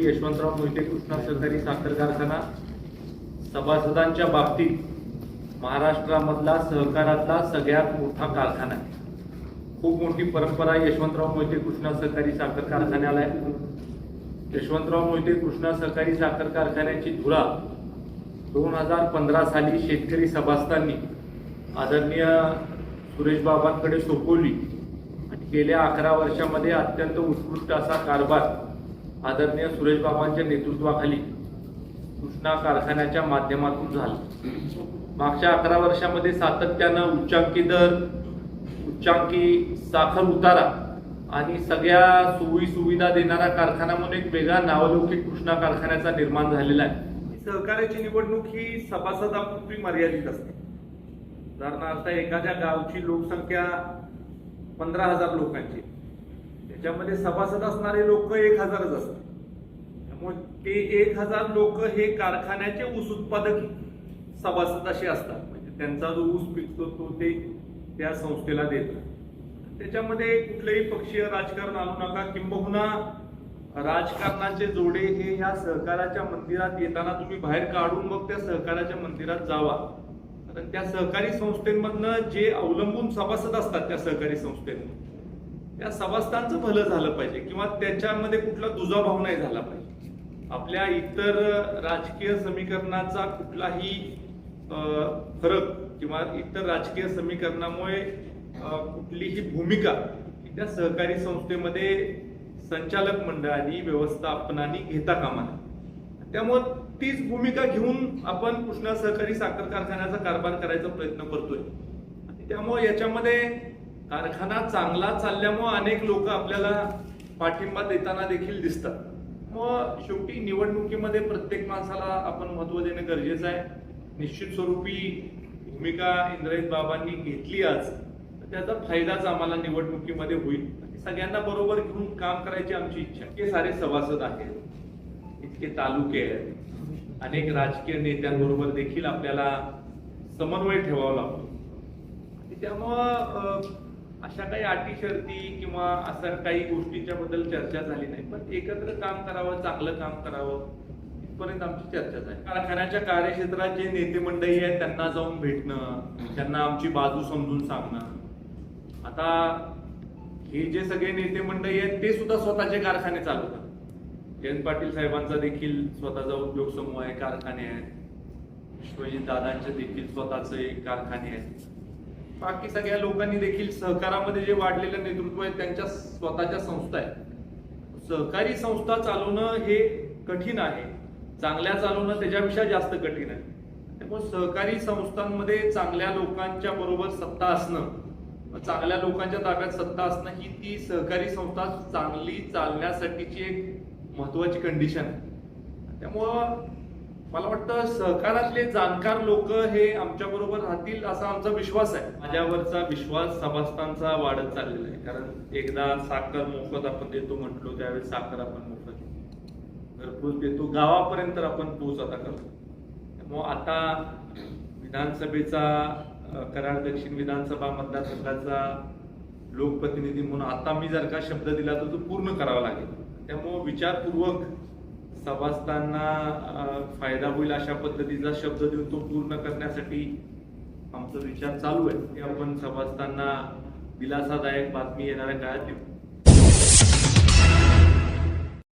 यशवंतराव मोहिते कृष्णा सहकारी साखर कारखाना सभासदांच्या बाबतीत महाराष्ट्रामधला सहकारातला सगळ्यात मोठा कारखाना आहे. खूप मोठी परंपरा यशवंतराव मोहिते कृष्णा सहकारी साखर कारखान्याला आहे. यशवंतराव मोहिते कृष्णा सहकारी साखर कारखान्याची धुरा 2015 साली शेतकरी सभासदांनी आदरणीय सुरेश बाबांकडे सोपवली आणि गेल्या 11 वर्षामध्ये अत्यंत उत्कृष्ट असा कारभार आदरणीय सुरेश बाबांच्या नेतृत्वाखाली कृष्णा कारखान्याच्या माध्यमातून झाला. मागच्या 11 वर्षामध्ये सातत्यानं उच्चांकी दर, उच्चांकी साखर उतारा आणि सगळ्या सोयी सुविधा देणारा कारखाना म्हणून एक वेगळा नावलौकिक कृष्णा कारखान्याचा निर्माण झालेला आहे. सहकार्याची निवडणूक ही सभासदापुरती मर्यादित असते. उदाहरणार्थ एखाद्या गावची लोकसंख्या 15,000 लोकांची, त्याच्यामध्ये सभासद असणारे लोक 1,000च असतात. त्यामुळे ते 1,000 लोक हे कारखान्याचे ऊस उत्पादक सभासद असे असतात. म्हणजे त्यांचा जो ऊस पिकतो तो ते त्या संस्थेला देतात. त्याच्यामध्ये कुठलेही पक्षीय राजकारण आणू नका, किंबहुना राजकारणाचे जोडे हे या सहकाराच्या मंदिरात येताना तुम्ही बाहेर काढून मग त्या सहकाराच्या मंदिरात जावा. कारण त्या सहकारी संस्थेमधनं जे अवलंबून सभासद असतात त्या सहकारी संस्थेत, त्या सभासदांचं भलं झालं पाहिजे किंवा त्याच्यामध्ये कुठला दुजाभाव नाही झाला पाहिजे. आपल्या इतर राजकीय समीकरणाचा कुठलाही फरक किंवा इतर राजकीय समीकरणामुळे कुठलीही भूमिका त्या सहकारी संस्थेमध्ये संचालक मंडळाने व्यवस्थापनाने घेता कामा नये. त्यामुळे तीच भूमिका घेऊन आपण कृष्णा सहकारी साखर कारखान्याचा कारभार करायचा प्रयत्न करतोय. त्यामुळे याच्यामध्ये कारखाना चांगला चालल्यामुळे अनेक लोक आपल्याला पाठिंबा देताना देखील दिसतात. मग शेवटी निवडणुकीमध्ये प्रत्येक माणसाला आपण महत्व देणं गरजेचं आहे. निश्चित स्वरूपी भूमिका इंद्रजित बाबांनी घेतली आज, त्याचा फायदाच आम्हाला निवडणुकीमध्ये होईल. सगळ्यांना बरोबर घेऊन काम करायची आमची इच्छा. इतके सारे सभासद आहेत, इतके तालुके आहेत, अनेक राजकीय नेत्यांबरोबर देखील आपल्याला समन्वय ठेवावा लागतो. त्यामुळं अशा काही अटी शर्ती किंवा अशा काही गोष्टींच्या बद्दल चर्चा झाली नाही, पण एकत्र काम करावं, चांगलं काम करावं इथपर्यंत आमची चर्चा झाली. कारखान्याच्या कार्यक्षेत्रात जे नेते मंडळी आहेत त्यांना जाऊन भेटणं, त्यांना आमची बाजू समजून सांगणं. आता हे जे सगळे नेते मंडळी आहेत ते सुद्धा स्वतःचे कारखाने चालवतात. जयंत पाटील साहेबांचा देखील स्वतःचा उद्योग समूह आहे, कारखाने आहेत. विश्वजित दादांचे देखील स्वतःचे कारखाने आहेत. बाकी सगळ्या लोकांनी देखील सहकारामध्ये जे वाढलेलं नेतृत्व आहे त्यांच्या स्वतःच्या संस्था आहेत. सहकारी संस्था चालवणं हे कठीण आहे, चांगल्या चालवणं त्याच्यापेक्षा जास्त कठीण आहे. त्यामुळे सहकारी संस्थांमध्ये चांगल्या लोकांच्या बरोबर सत्ता असणं, चांगल्या लोकांच्या ताब्यात सत्ता असणं ही ती सहकारी संस्था चांगली चालण्यासाठीची एक महत्वाची कंडिशन आहे. त्यामुळं मला वाटतं सहकारातले जाणकार लोक हे आमच्या बरोबर राहतील असा आमचा विश्वास आहे. माझ्यावरचा विश्वास सभासदांचा वाढत चाललेला आहे. कारण एकदा साखर मोफत आपण देतो म्हटलो, त्यावेळेस साखर आपण मोफत घरपोच देतो, गावापर्यंत आपण पोच आता करतो. त्यामुळं आता विधानसभेचा कराड दक्षिण विधानसभा मतदारसंघाचा लोकप्रतिनिधी म्हणून आता मी जर का शब्द दिला तर तो पूर्ण करावा लागेल. त्यामुळे विचारपूर्वक सभासदांना फायदा होईल अशा पद्धतीचा शब्द देऊन तो पूर्ण करण्यासाठी आमचा विचार चालू आहे. आपण सभासदांना दिलासादायक बातमी येणाऱ्या काळात देऊ.